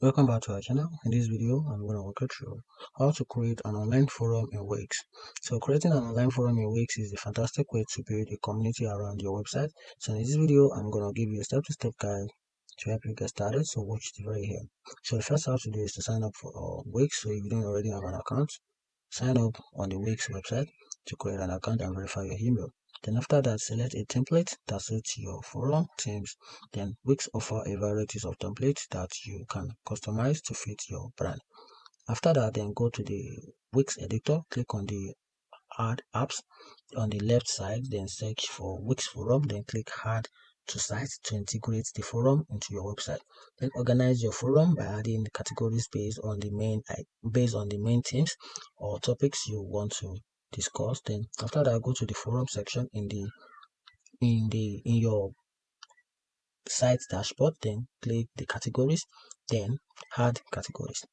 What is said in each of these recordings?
Welcome back to our channel. In this video, I'm going to walk you through how to create an online forum in Wix. So creating an online forum in Wix is a fantastic way to build a community around your website. So in this video, I'm going to give you a step-to-step guide to help you get started. So watch the very end. So the first how to do is to sign up for Wix. So if you don't already have an account, sign up on the Wix website to create an account and verify your email. Then after that, select a template that suits your forum themes. Then Wix offer a variety of templates that you can customize to fit your brand. After that, then go to the Wix editor, click on the Add Apps on the left side, then search for Wix Forum, then click Add to Site to integrate the forum into your website. Then organize your forum by adding categories based on the main themes or topics you want to discuss. Then after that, go to the forum section in your site dashboard, then click the categories, then add categories.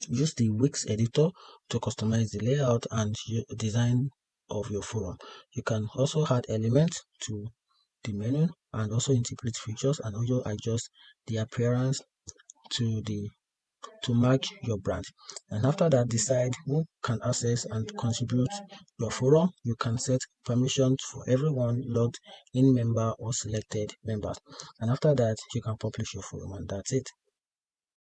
Use the Wix editor to customize the layout and design of your forum. You can also add elements to the menu and also integrate features and also adjust the appearance to match your brand. And after that, decide who can access and contribute your forum. You can set permissions for everyone, logged in member or selected members. And after that, you can publish your forum, and that's it.